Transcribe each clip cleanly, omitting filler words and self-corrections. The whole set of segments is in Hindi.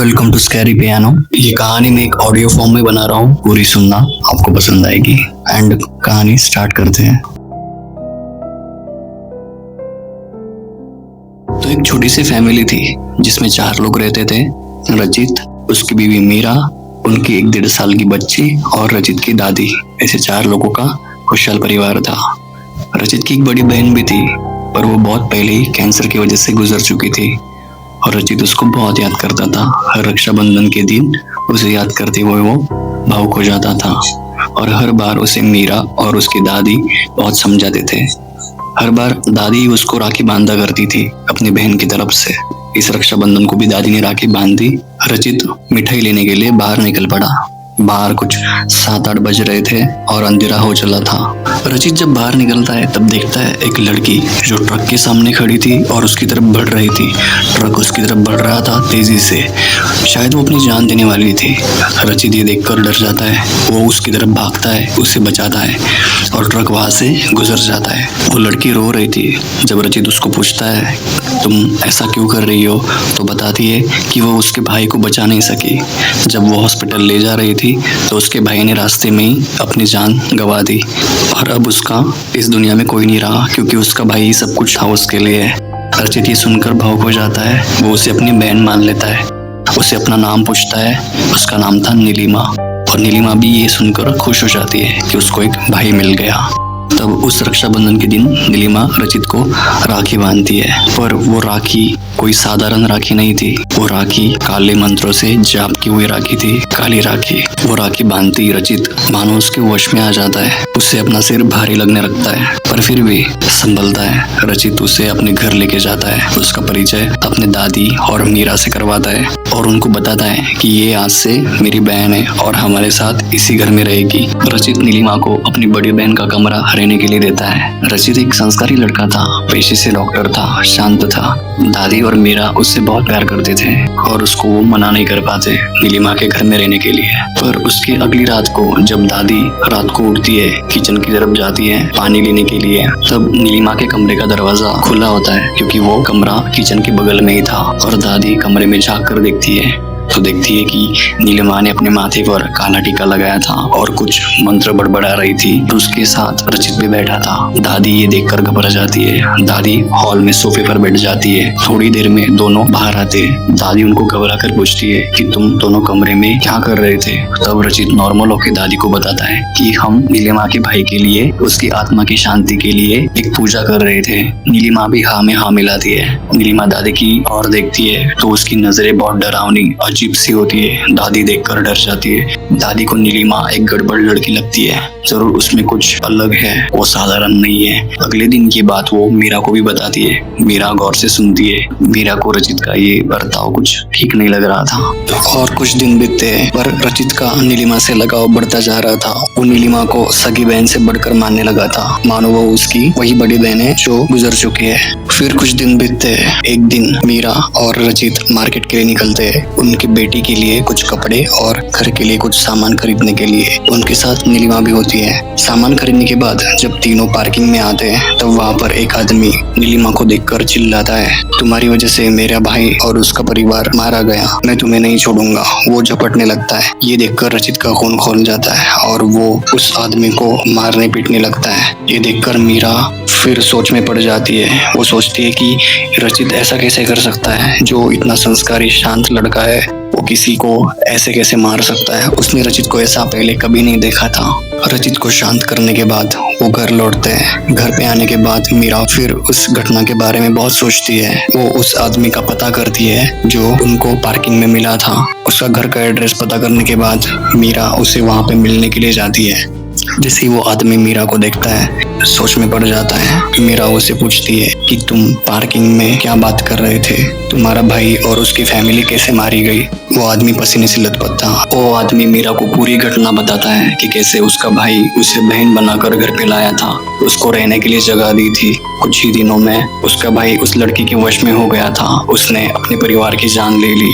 Welcome to scary piano. ये कहानी मैं एक ऑडियो फॉर्म में बना रहा हूँ, पूरी सुनना, आपको पसंद आएगी। एंड कहानी स्टार्ट करते हैं। तो एक छोटी सी फैमिली थी जिसमें 4 लोग रहते थे। रचित, उसकी बीवी मीरा, उनकी 1 1.5 साल की बच्ची और रचित की दादी। ऐसे 4 लोगों का खुशहाल परिवार था। रचित की एक बड़ी बहन भी थी, पर वो बहुत पहले ही कैंसर की वजह से गुजर चुकी थी और रचित उसको बहुत याद करता था। हर रक्षाबंधन के दिन उसे याद करते हुए वो भावुक हो जाता था और हर बार उसे मीरा और उसकी दादी बहुत समझाते थे। हर बार दादी उसको राखी बांधा करती थी अपनी बहन की तरफ से। इस रक्षाबंधन को भी दादी ने राखी बांध दी। रचित मिठाई लेने के लिए बाहर निकल पड़ा। बाहर कुछ 7-8 बज रहे थे और अंधेरा हो चला था। रचित जब बाहर निकलता है तब देखता है एक लड़की जो ट्रक के सामने खड़ी थी और उसकी तरफ बढ़ रही थी। ट्रक उसकी तरफ बढ़ रहा था तेजी से, शायद वो अपनी जान देने वाली थी। रचित ये देखकर डर जाता है। वो उसकी तरफ भागता है, उसे बचाता है और ट्रक वहां से गुजर जाता है। वो लड़की रो रही थी। जब रचित उसको पूछता है तुम ऐसा क्यों कर रही हो, तो बताती है कि वो उसके भाई को बचा नहीं सकी। जब वो हॉस्पिटल ले जा रही थी तो उसके भाई ने रास्ते में ही अपनी जान गंवा दी और अब उसका इस दुनिया में कोई नहीं रहा, क्योंकि उसका भाई ही सब कुछ था उसके लिए। रचित ये सुनकर भावुक हो जाता है। वो उसे अपनी बहन मान लेता है, उसे अपना नाम पूछता है। उसका नाम था नीलिमा और नीलिमा भी ये सुनकर खुश हो जाती है कि उसको एक भाई मिल गया। तब उस रक्षाबंधन के दिन नीलिमा रचित को राखी बांधती है, पर वो राखी कोई साधारण राखी नहीं थी। वो राखी काले मंत्रों से जाप की हुई राखी थी, काली राखी। वो राखी बांधती ही रचित मानो उसके वश में आ जाता है। उसे अपना सिर भारी लगने लगता है, पर फिर भी संभलता है। रचित उसे अपने घर लेके जाता है। उसका परिचय अपने दादी और मीरा से करवाता है और उनको बताता है कि ये आज से मेरी बहन है और हमारे साथ इसी घर में रहेगी। रचित नीलिमा को अपनी बड़ी बहन का कमरा रहने के लिए देता है। रचित एक संस्कारी लड़का था, पेशे से डॉक्टर था, शांत था। दादी और मीरा उससे बहुत प्यार करते थे और उसको वो मना नहीं कर पाते नीलिमा के घर में रहने के लिए। पर उसकी अगली रात को जब दादी रात को उठती है, किचन की तरफ जाती है पानी लेने के लिए, तब नीलिमा के कमरे का दरवाजा खुला होता है, क्योंकि वो कमरा किचन के बगल में ही था। और दादी कमरे में झांक कर देखती है तो देखती है कि नीलिमा ने अपने माथे पर काला टीका लगाया था और कुछ मंत्र बड़बड़ा रही थी। उसके साथ रचित भी बैठा था। दादी ये देखकर घबरा जाती है। दादी हॉल में सोफे पर बैठ जाती है। थोड़ी देर में दोनों बाहर आते। दादी उनको घबरा कर पूछती है कि तुम दोनों कमरे में क्या कर रहे थे। तब रचित नॉर्मल होकर दादी को बताता है कि हम नीलिमा के भाई के लिए, उसकी आत्मा की शांति के लिए एक पूजा कर रहे थे। नीलिमा भी हाँ में हाँ मिलाती है। नीलिमा दादी की ओर देखती है तो उसकी नजरें बहुत डरावनी अजीब सी होती है। दादी देखकर डर जाती है। दादी को नीलिमा एक गड़बड़ लड़की लगती है। जरूर उसमें कुछ अलग है, वो साधारण नहीं है। अगले दिन की बात वो मीरा को भी बताती है। मीरा गौर से सुनती है। मीरा को रचित का ये बर्ताव कुछ ठीक नहीं लग रहा था। और कुछ दिन बीतते हैं, पर रचित का नीलिमा से लगाव बढ़ता जा रहा था। वो नीलिमा को सगी बहन से बढ़कर मानने लगा था, मानो वो उसकी वही बड़ी बहन है जो गुजर चुकी है। फिर कुछ दिन बीतते हैं। एक दिन मीरा और रचित मार्केट के लिए निकलते हैं, उनकी बेटी के लिए कुछ कपड़े और घर के लिए कुछ सामान खरीदने के लिए। उनके साथ नीलिमा भी होती है। सामान खरीदने के बाद जब तीनों पार्किंग में आते हैं तब वहाँ पर एक आदमी नीलिमा को देखकर चिल्लाता है, तुम्हारी वजह से मेरा भाई और उसका परिवार मारा गया, मैं तुम्हें नहीं छोड़ूंगा। वो झपटने लगता है। ये देखकर रचित का खून खौल जाता है और वो उस आदमी को मारने पीटने लगता है। ये देखकर मीरा फिर सोच में पड़ जाती है। वो सोचती है कि रचित ऐसा कैसे कर सकता है, जो इतना संस्कारी शांत लड़का है, वो किसी को ऐसे कैसे मार सकता है। उसने रचित को ऐसा पहले कभी नहीं देखा था। रचित को शांत करने के बाद वो घर लौटते हैं। घर पे आने के बाद मीरा फिर उस घटना के बारे में बहुत सोचती है। वो उस आदमी का पता करती है जो उनको पार्किंग में मिला था। उसका घर का एड्रेस पता करने के बाद मीरा उसे वहां पे मिलने के लिए जाती है। जैसे ही वो आदमी मीरा को देखता है सोच में पड़ जाता है। मीरा उसे पूछती है कि तुम पार्किंग में क्या बात कर रहे थे, तुम्हारा भाई और उसकी फैमिली कैसे मारी गई। वो आदमी पसीने से लथपथ था। वो आदमी मीरा को पूरी घटना बताता है कि कैसे उसका भाई उसे बहन बनाकर घर पे लाया था, उसको रहने के लिए जगह दी थी। कुछ ही दिनों में उसका भाई उस लड़की के वश में हो गया था। उसने अपने परिवार की जान ले ली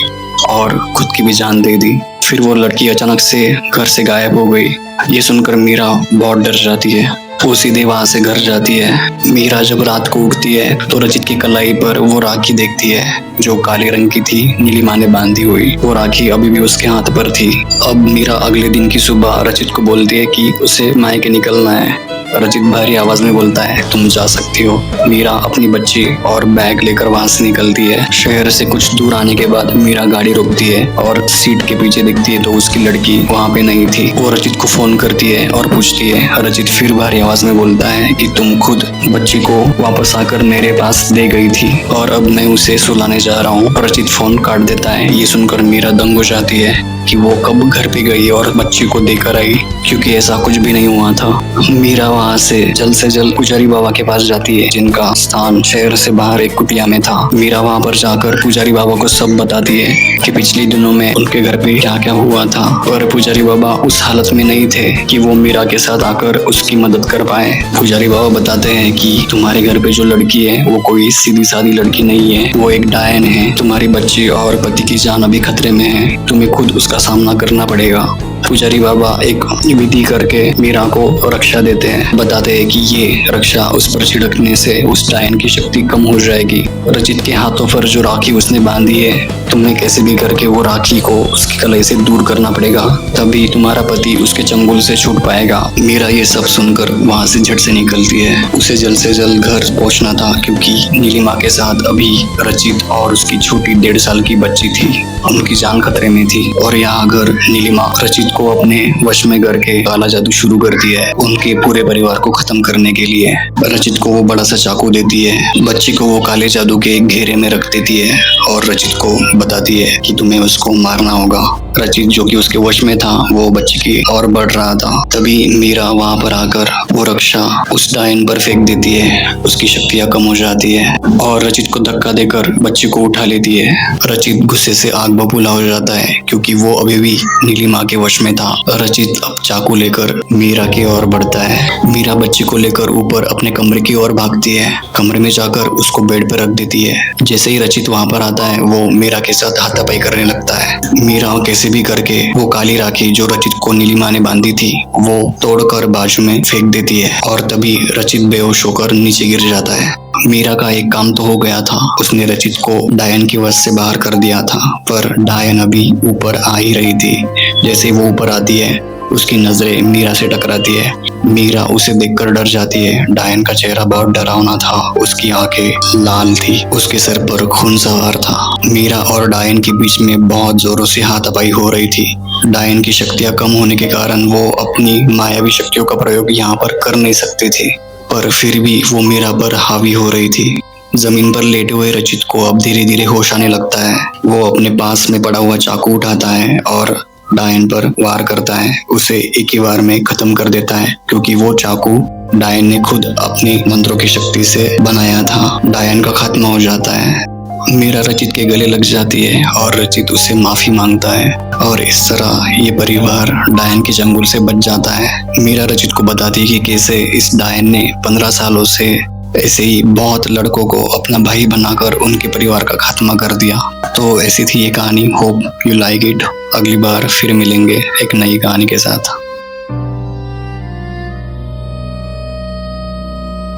और खुद की भी जान दे दी। फिर वो लड़की अचानक से घर से गायब हो गई। ये सुनकर मीरा बहुत डर जाती है। वो सीधे वहां से घर जाती है। मीरा जब रात को उठती है तो रचित की कलाई पर वो राखी देखती है जो काले रंग की थी, नीलिमा ने बांधी हुई। वो राखी अभी भी उसके हाथ पर थी। अब मीरा अगले दिन की सुबह रचित को बोलती है कि उसे मायके निकलना है। रचित भारी आवाज में बोलता है, तुम जा सकती हो। मीरा अपनी बच्ची और बैग लेकर वहां से निकलती है। शहर से कुछ दूर आने के बाद मीरा गाड़ी रोकती है और सीट के पीछे देखती है तो उसकी लड़की वहां पे नहीं थी। वो रचित को फोन करती है और पूछती है। रचित फिर भारी आवाज में बोलता है कि तुम खुद बच्ची को वापस आकर मेरे पास दे गई थी और अब मैं उसे सुलाने जा रहा हूँ। रचित फोन काट देता है। ये सुनकर मीरा दंग हो जाती है कि वो कब घर पे गई और बच्ची को देकर आई, क्योंकि ऐसा कुछ भी नहीं हुआ था। मीरा वहां से जल्द पुजारी बाबा के पास जाती है जिनका स्थान शहर से बाहर एक कुटिया में था। मीरा वहां पर जाकर पुजारी बाबा को सब बताती है कि पिछले दिनों में उनके घर पे क्या क्या हुआ था। और पुजारी बाबा उस हालत में नहीं थे कि वो मीरा के साथ आकर उसकी मदद कर पाए। पुजारी बाबा बताते हैं कि तुम्हारे घर पे जो लड़की है वो कोई सीधी सादी लड़की नहीं है, वो एक डायन है। तुम्हारी बच्ची और पति की जान अभी खतरे में है, तुम्हें खुद उसका सामना करना पड़ेगा। पुजारी बाबा एक विधि करके मीरा को रक्षा देते हैं। बताते हैं कि ये रक्षा उस पर छिड़कने से उस डायन की शक्ति कम हो जाएगी। रचित के हाथों पर जो राखी उसने बांधी है, तुम्हें कैसे भी करके वो राखी को उसकी कलाई से दूर करना पड़ेगा, तभी तुम्हारा पति उसके चंगुल से छूट पाएगा। मीरा ये सब सुनकर वहां से झट से निकलती है। उसे जल्द से जल्द घर पहुंचना था क्योंकि नीलिमा के साथ अभी रचित और उसकी छोटी 1.5 साल की बच्ची थी। उनकी जान खतरे में थी और यहाँ अगर नीलिमा रचित को अपने वश में करके काला जादू शुरू करती है उनके पूरे परिवार को खत्म करने के लिए। रचित को वो बड़ा सा चाकू देती है, बच्ची को वो काले जादू के एक घेरे में रख देती है और रचित को बताती है कि तुम्हें उसको मारना होगा। रचित जो कि उसके वश में था वो बच्ची की और बढ़ रहा था। तभी मीरा वहां पर आकर वो रक्षा उस डायन पर फेंक देती है। उसकी शक्तियां कम हो जाती है और रचित को धक्का देकर बच्ची को उठा लेती है। रचित गुस्से से आग बबूला हो जाता है क्योंकि वो अभी भी नीलिमा के वश में था। रचित अब चाकू लेकर मीरा की ओर बढ़ता है। मीरा बच्ची को लेकर ऊपर अपने कमरे की ओर भागती है। कमरे में जाकर उसको बेड पर रख देती है। जैसे ही रचित वहां पर आता है वो मीरा के साथ हाथापाई करने लगता है। मीरा कैसे भी करके वो काली राखी जो रचित को नीलिमा ने बांधी थी वो तोड़कर बाजू में फेंक देती है और तभी रचित बेहोश होकर नीचे गिर जाता है। मीरा का एक काम तो हो गया था, उसने रचित को डायन की वश से बाहर कर दिया था, पर डायन अभी ऊपर आ ही रही थी। जैसे वो ऊपर आती है उसकी नजरें मीरा से टकराती है। मीरा उसे देखकर डर जाती है। डायन का चेहरा बहुत डरावना था, उसकी आंखें लाल थी, उसके सर पर खून सवार था। मीरा और डायन के बीच में बहुत जोरों से हाथापाई हो रही थी। डायन की शक्तियां कम होने के कारण वो अपनी मायावी शक्तियों का प्रयोग यहाँ पर कर नहीं सकते थे, पर फिर भी वो मीरा पर हावी हो रही थी। जमीन पर लेटे हुए रचित को अब धीरे धीरे होश आने लगता है। वो अपने पास में पड़ा हुआ चाकू उठाता है और डायन पर वार करता है। उसे एक ही बार में खत्म कर देता है क्योंकि वो चाकू डायन ने खुद अपने मंत्रों की शक्ति से बनाया था। डायन का खात्मा हो जाता है। मीरा रचित के गले लग जाती है और रचित उससे माफी मांगता है और इस तरह ये परिवार डायन के चंगुल से बच जाता है। मीरा रचित को बताती है कि कैसे इस डायन ने 15 सालों से ऐसे ही बहुत लड़कों को अपना भाई बनाकर उनके परिवार का खात्मा कर दिया। तो ऐसी थी ये कहानी। Hope you like it. अगली बार फिर मिलेंगे एक नई कहानी के साथ।